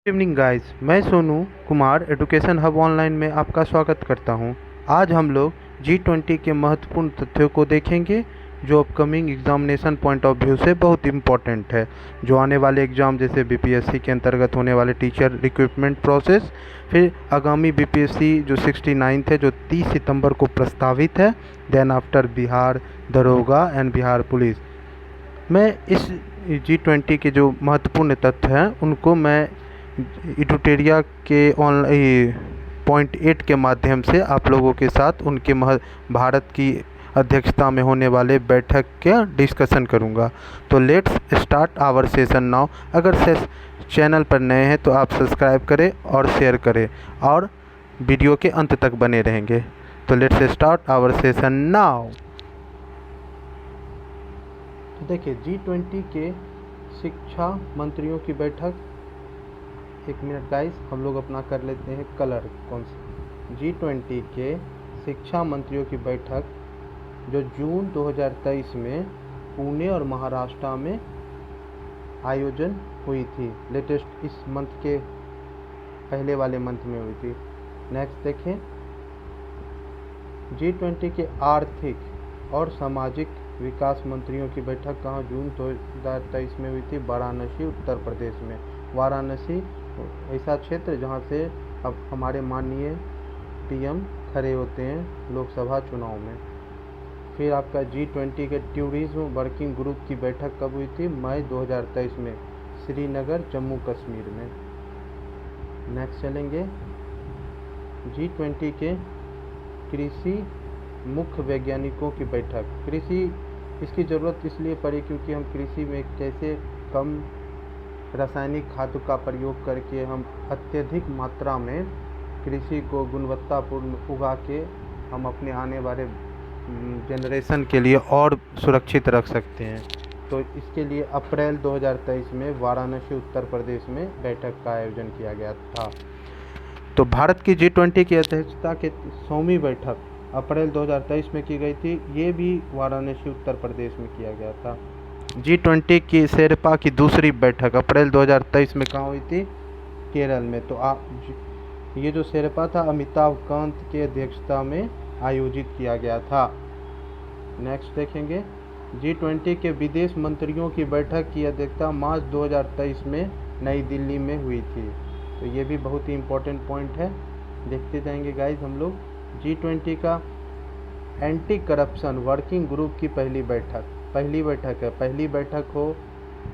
Evening guys, मैं Sonu Kumar education hub online में आपका स्वागत करता हूं। आज हम लोग G20 के महत्वपूर्ण तथ्यों को देखेंगे जो upcoming examination point of view से बहुत इम्पोर्टेंट है। जो आने वाले एग्ज़ाम जैसे बीपीएससी के अंतर्गत होने वाले टीचर रिक्रूटमेंट प्रोसेस, फिर आगामी बीपीएससी जो 69 है जो 30 सितंबर को प्रस्तावित है, देन आफ्टर बिहार दरोगा एंड बिहार पुलिस। मैं इस G20 के जो महत्वपूर्ण तथ्य हैं उनको मैं इडुटेरिया के ऑनलाइन पॉइंट 8 के माध्यम से आप लोगों के साथ उनके भारत की अध्यक्षता में होने वाले बैठक के डिस्कशन करूंगा। तो let's start our session now. अगर चैनल पर नए हैं तो आप सब्सक्राइब करें और शेयर करें और वीडियो के अंत तक बने रहेंगे। तो let's start our session now. तो देखिए G20 के शिक्षा मंत्रियों की बैठक, एक मिनट गाइस, हम लोग अपना कर लेते हैं कलर कौन सा। G20 के शिक्षा मंत्रियों की बैठक जो जून 2023 में पुणे और महाराष्ट्र में आयोजन हुई थी। लेटेस्ट इस मंथ के पहले वाले मंथ में हुई थी। नेक्स्ट देखें, G20 के आर्थिक और सामाजिक विकास मंत्रियों की बैठक कहाँ जून 2023 में हुई थी? वाराणसी, उत्तर प्रदेश में। वाराणसी ऐसा क्षेत्र जहाँ से अब हमारे माननीय पीएम खड़े होते हैं लोकसभा चुनाव में। फिर आपका G20 के टूरिज्म वर्किंग ग्रुप की बैठक कब हुई थी? मई 2023 में, श्रीनगर, जम्मू कश्मीर में। नेक्स्ट चलेंगे, G20 के कृषि मुख्य वैज्ञानिकों की बैठक। कृषि, इसकी ज़रूरत इसलिए पड़ी क्योंकि हम कृषि में कैसे कम रासायनिक खाद का प्रयोग करके हम अत्यधिक मात्रा में कृषि को गुणवत्तापूर्ण उगा के हम अपने आने वाले जनरेशन के लिए और सुरक्षित रख सकते हैं। तो इसके लिए अप्रैल 2023 में वाराणसी, उत्तर प्रदेश में बैठक का आयोजन किया गया था। तो भारत की G20 की अध्यक्षता के 100वीं बैठक अप्रैल 2023 में की गई थी। ये भी वाराणसी, उत्तर प्रदेश में किया गया था। G20 की शेरपा की दूसरी बैठक अप्रैल 2023 में कहाँ हुई थी? केरल में। तो ये जो शेरपा था अमिताभ कांत की अध्यक्षता में आयोजित किया गया था। नेक्स्ट देखेंगे, G20 के विदेश मंत्रियों की बैठक की अध्यक्षता मार्च 2023 में नई दिल्ली में हुई थी। तो ये भी बहुत ही इम्पोर्टेंट पॉइंट है, देखते जाएंगे गाइज हम लोग। G20 का एंटी करप्शन वर्किंग ग्रुप की पहली बैठक है। पहली बैठक हो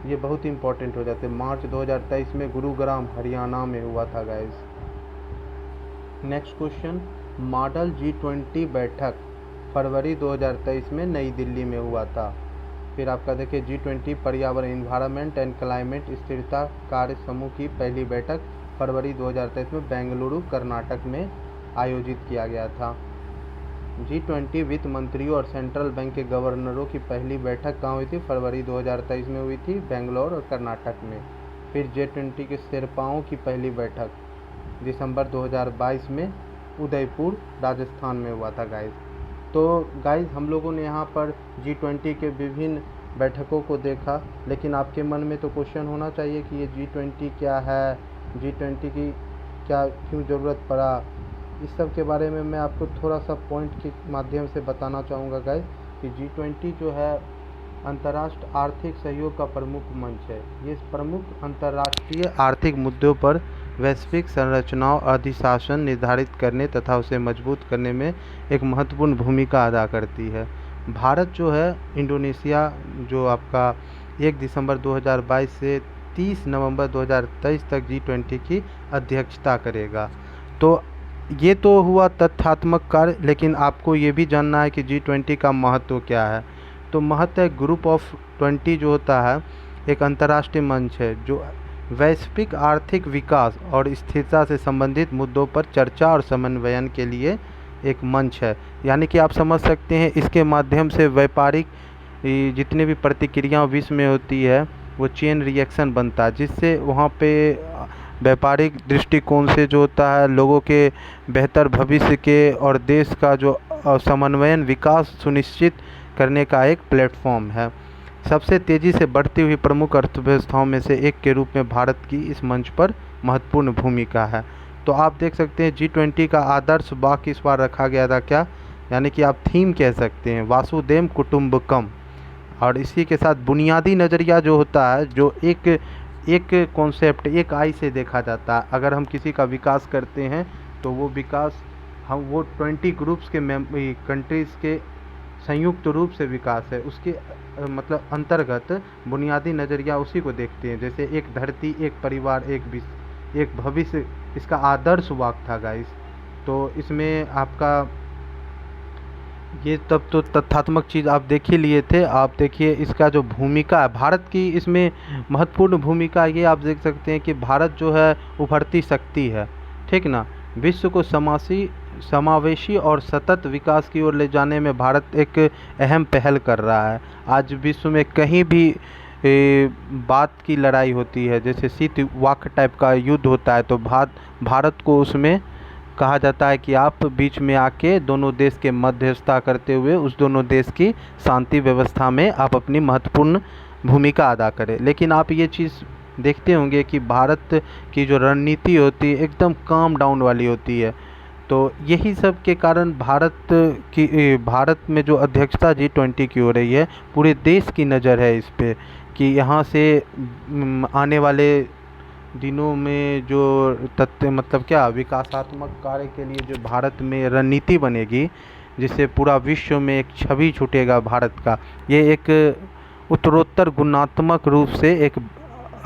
ये बहुत इंपॉर्टेंट हो जाते हैं। मार्च 2023 में गुरुग्राम, हरियाणा में हुआ था guys. Next question, model G20 बैठक फरवरी 2023 में नई दिल्ली में हुआ था। फिर आपका देखिए G20 पर्यावरण, इन्वायरमेंट एंड क्लाइमेट स्थिरता कार्य समूह की पहली बैठक फरवरी 2023 में बेंगलुरु, कर्नाटक में आयोजित किया गया था। G20 वित्त मंत्रियों और सेंट्रल बैंक के गवर्नरों की पहली बैठक कहाँ हुई थी? फरवरी 2023 में हुई थी, बेंगलोर और कर्नाटक में। फिर G20 के शेरपाओं की पहली बैठक दिसंबर 2022 में उदयपुर, राजस्थान में हुआ था गाइज। तो गाइज हम लोगों ने यहाँ पर G20 के विभिन्न बैठकों को देखा, लेकिन आपके मन में तो क्वेश्चन होना चाहिए कि ये G20 क्या है, G20 की क्या क्यों ज़रूरत पड़ा। इस सब के बारे में मैं आपको थोड़ा सा पॉइंट के माध्यम से बताना चाहूँगा गाइज कि G20 जो है अंतर्राष्ट्रीय आर्थिक सहयोग का प्रमुख मंच है। ये प्रमुख अंतर्राष्ट्रीय आर्थिक मुद्दों पर वैश्विक संरचनाओं अधिशासन निर्धारित करने तथा उसे मजबूत करने में एक महत्वपूर्ण भूमिका अदा करती है। भारत जो है इंडोनेशिया जो आपका 1 दिसंबर 2022 से 30 नवंबर 2023 तक G20 की अध्यक्षता करेगा। तो ये तो हुआ तथ्यात्मक कार्य, लेकिन आपको ये भी जानना है कि G20 का महत्व क्या है। तो महत्व है, ग्रुप ऑफ 20 जो होता है एक अंतर्राष्ट्रीय मंच है जो वैश्विक आर्थिक विकास और स्थिरता से संबंधित मुद्दों पर चर्चा और समन्वयन के लिए एक मंच है। यानी कि आप समझ सकते हैं इसके माध्यम से व्यापारिक जितने भी प्रतिक्रियाएं विश्व में होती है वो चेन रिएक्शन बनता है, जिससे वहाँ पे व्यापारिक दृष्टिकोण से जो होता है लोगों के बेहतर भविष्य के और देश का जो समन्वयन विकास सुनिश्चित करने का एक प्लेटफॉर्म है। सबसे तेज़ी से बढ़ती हुई प्रमुख अर्थव्यवस्थाओं में से एक के रूप में भारत की इस मंच पर महत्वपूर्ण भूमिका है। तो आप देख सकते हैं G20 का आदर्श वाक्य इस बार रखा गया था क्या, यानी कि आप थीम कह सकते हैं वासुदेव कुटुंबकम। और इसी के साथ बुनियादी नज़रिया जो होता है, जो एक कॉन्सेप्ट एक आई से देखा जाता है। अगर हम किसी का विकास करते हैं तो वो विकास हम वो 20 ग्रुप्स के कंट्रीज़ के संयुक्त रूप से विकास है, उसके मतलब अंतर्गत बुनियादी नज़रिया उसी को देखते हैं। जैसे एक धरती, एक परिवार, एक भविष्य, इसका आदर्श वाक्य था गाइस। तो इसमें आपका ये तब तो तथ्यात्मक चीज़ आप देख ही लिए थे। आप देखिए इसका जो भूमिका है भारत की, इसमें महत्वपूर्ण भूमिका ये आप देख सकते हैं कि भारत जो है उभरती शक्ति है, ठीक ना। विश्व को समावेशी और सतत विकास की ओर ले जाने में भारत एक अहम पहल कर रहा है। आज विश्व में कहीं भी बात की लड़ाई होती है, जैसे शीत वाक्य टाइप का युद्ध होता है, तो भारत को उसमें कहा जाता है कि आप बीच में आके दोनों देश के मध्यस्थता करते हुए उस दोनों देश की शांति व्यवस्था में आप अपनी महत्वपूर्ण भूमिका अदा करें। लेकिन आप ये चीज़ देखते होंगे कि भारत की जो रणनीति होती है एकदम काम डाउन वाली होती है। तो यही सब के कारण भारत में जो अध्यक्षता G20 की हो रही है, पूरे देश की नज़र है इस पे कि यहाँ से आने वाले दिनों में जो मतलब क्या विकासात्मक कार्य के लिए जो भारत में रणनीति बनेगी, जिससे पूरा विश्व में एक छवि छूटेगा भारत का, ये एक उत्तरोत्तर गुणात्मक रूप से एक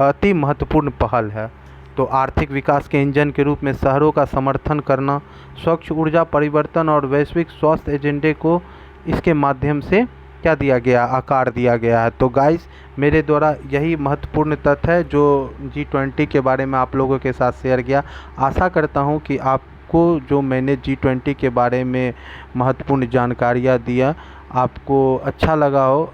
अति महत्वपूर्ण पहल है। तो आर्थिक विकास के इंजन के रूप में शहरों का समर्थन करना, स्वच्छ ऊर्जा परिवर्तन और वैश्विक स्वास्थ्य एजेंडे को इसके माध्यम से क्या दिया गया, आकार दिया गया है। तो गाइस, मेरे द्वारा यही महत्वपूर्ण तथ्य है जो G20 के बारे में आप लोगों के साथ शेयर किया। आशा करता हूं कि आपको जो मैंने G20 के बारे में महत्वपूर्ण जानकारियां दिया आपको अच्छा लगा हो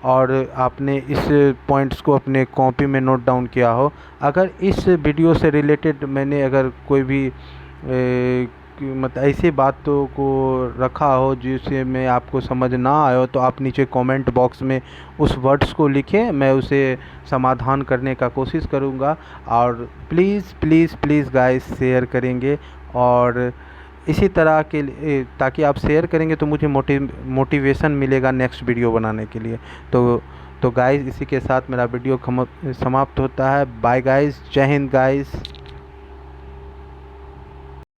और आपने इस पॉइंट्स को अपने कॉपी में नोट डाउन किया हो। अगर इस वीडियो से रिलेटेड मैंने अगर कोई भी मतलब ऐसी बातों को रखा हो जिससे मैं आपको समझ ना आया हो, तो आप नीचे कमेंट बॉक्स में उस वर्ड्स को लिखें, मैं उसे समाधान करने का कोशिश करूँगा। और please please please guys share करेंगे, और इसी तरह के लिए ताकि आप शेयर करेंगे तो मुझे मोटिवेशन मिलेगा नेक्स्ट वीडियो बनाने के लिए। तो गाइस, इसी के साथ मेरा वीडियो समाप्त होता है। बाय गाइस, जय हिंद गाइस।